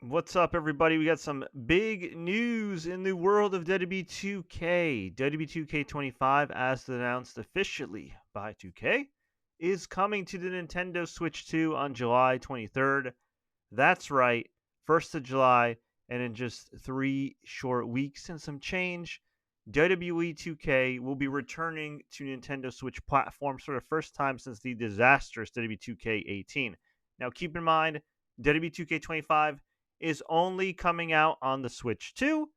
What's up, everybody? We got some big news in the world of WWE 2K. WWE 2K25, as announced officially by 2K, is coming to the Nintendo Switch 2 on July 23rd. That's right, 1st of July, and in just 3 short weeks and some change, WWE 2K will be returning to Nintendo Switch platforms for the first time since the disastrous WWE 2K18. Now, keep in mind, WWE 2K25 is only coming out on the Switch 2.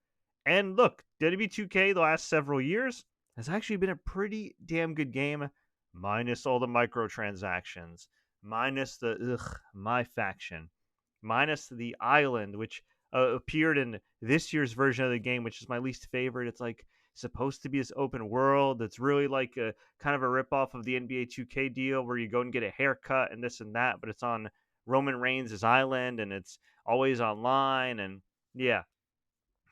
And look, WWE 2K the last several years has actually been a pretty damn good game, minus all the microtransactions, minus the MyFACTION, minus the island, which appeared in this year's version of the game, which is my least favorite. It's like supposed to be this open world. It's really like a kind of a ripoff of the NBA 2K deal where you go and get a haircut and this and that, but it's on Roman Reigns' island and it's always online. And yeah,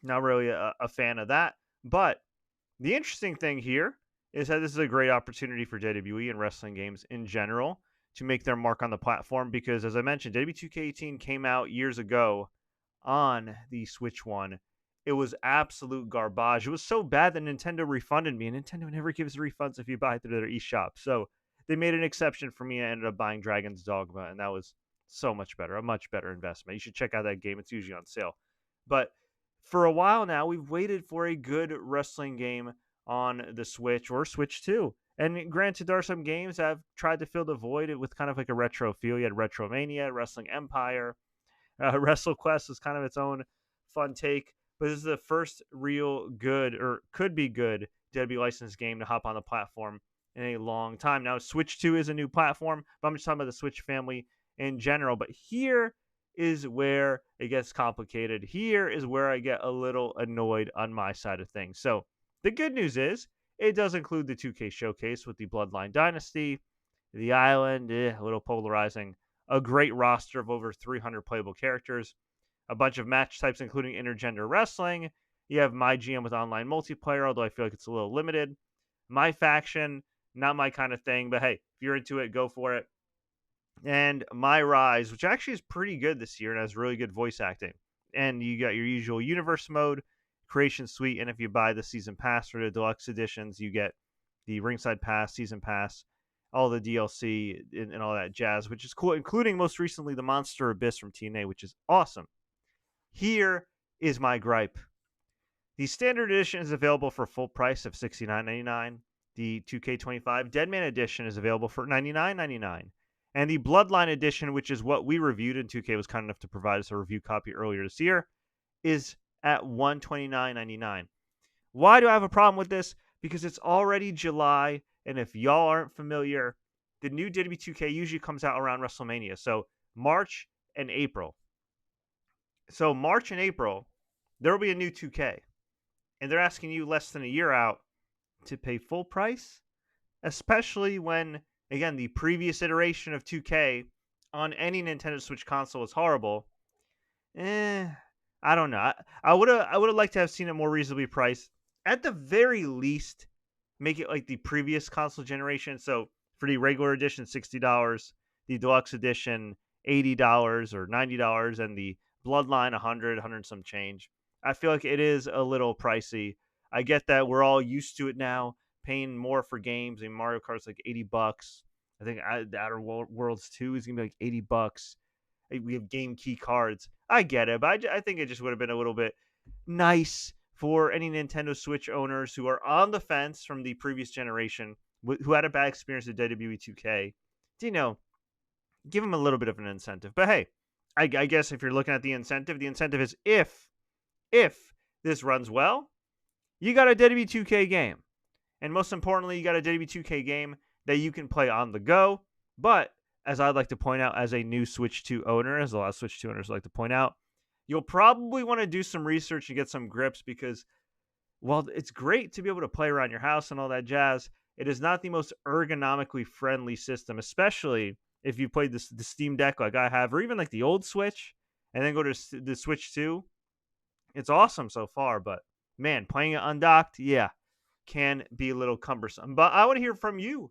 not really a fan of that. But the interesting thing here is that this is a great opportunity for WWE and wrestling games in general to make their mark on the platform because, as I mentioned, WWE 2K18 came out years ago on the Switch One. It was absolute garbage. It was so bad that Nintendo refunded me, and Nintendo never gives refunds if you buy it through their eShop. So they made an exception for me. I ended up buying Dragon's Dogma, and that was so much better, a much better investment. You should check out that game. It's usually on sale. But for a while now, we've waited for a good wrestling game on the Switch or Switch 2. And granted, there are some games that have tried to fill the void with kind of like a retro feel. You had WrestleMania, Wrestling Empire, WrestleQuest is kind of its own fun take. But this is the first real good, or could be good, WWE licensed game to hop on the platform in a long time. Now, Switch 2 is a new platform, but I'm just talking about the Switch family in general. But here is where it gets complicated. Here is where I get a little annoyed on my side of things. So the good news is it does include the 2K showcase with the Bloodline Dynasty, the Island, a little polarizing, a great roster of over 300 playable characters, a bunch of match types including intergender wrestling. You have My GM with online multiplayer, although I feel like it's a little limited. My Faction, not my kind of thing, but hey, if you're into it, go for it. And My Rise, which actually is pretty good this year and has really good voice acting. And you got your usual universe mode, creation suite, and if you buy the season pass or the deluxe editions, you get the ringside pass, season pass, all the DLC and all that jazz, which is cool, including most recently the Monster Abyss from TNA, which is awesome. Here is my gripe. The standard edition is available for full price of $69.99. The 2K25 Deadman edition is available for $99.99. And the Bloodline edition, which is what we reviewed, and 2K was kind enough to provide us a review copy earlier this year, is at $129.99. Why do I have a problem with this? Because it's already July, and if y'all aren't familiar, the new WWE 2K usually comes out around WrestleMania. So March and April. So March and April, there will be a new 2K. And they're asking you less than a year out to pay full price, especially when, again, the previous iteration of 2K on any Nintendo Switch console is horrible. I don't know. I would have liked to have seen it more reasonably priced. At the very least, make it like the previous console generation. So for the regular edition, $60, the deluxe edition, $80 or $90, and the Bloodline, 100 some change. I feel like it is a little pricey. I get that we're all used to it now, paying more for games. I mean, Mario Kart's like $80. I think the Outer Worlds 2 is gonna be like $80. We have game key cards. I get it, but I think it just would have been a little bit nice for any Nintendo Switch owners who are on the fence from the previous generation, who had a bad experience with WWE 2K, to, give them a little bit of an incentive. But hey, I guess if you're looking at the incentive is if this runs well, you got a WWE 2K game. And most importantly, you got a WWE 2K game that you can play on the go. But as I'd like to point out as a new Switch 2 owner, as a lot of Switch 2 owners like to point out, you'll probably want to do some research and get some grips because while it's great to be able to play around your house and all that jazz, it is not the most ergonomically friendly system, especially if you played the Steam Deck like I have, or even like the old Switch, and then go to the Switch 2. It's awesome so far, but man, playing it undocked, yeah, can be a little cumbersome. But I want to hear from you.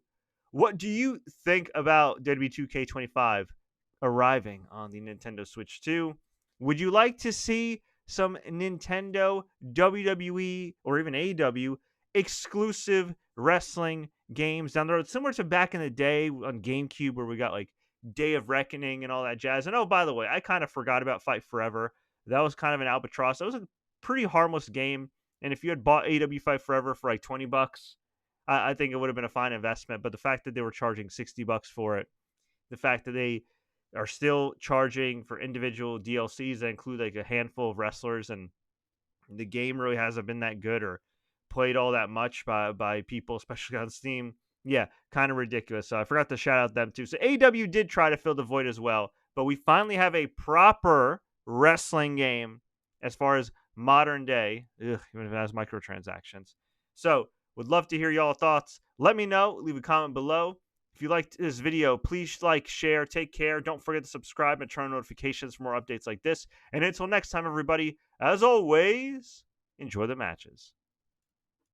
What do you think about WWE 2K25 arriving on the Nintendo Switch 2? Would you like to see some Nintendo, WWE, or even AEW exclusive wrestling games down the road, similar to back in the day on GameCube where we got like Day of Reckoning and all that jazz? And oh, by the way, I kind of forgot about Fight Forever. That was kind of an albatross. That was a pretty harmless game. And if you had bought AEW Fight Forever for like $20, I think it would have been a fine investment. But the fact that they were charging $60 for it, the fact that they are still charging for individual DLCs that include like a handful of wrestlers, and the game really hasn't been that good or played all that much by people, especially on Steam. Yeah, kind of ridiculous. So I forgot to shout out them too. So AEW did try to fill the void as well, but we finally have a proper wrestling game as far as modern day, even if it has microtransactions. So would love to hear y'all thoughts. Let me know. Leave a comment below. If you liked this video, please like, share, take care. Don't forget to subscribe and turn on notifications for more updates like this. And until next time, everybody, as always, enjoy the matches.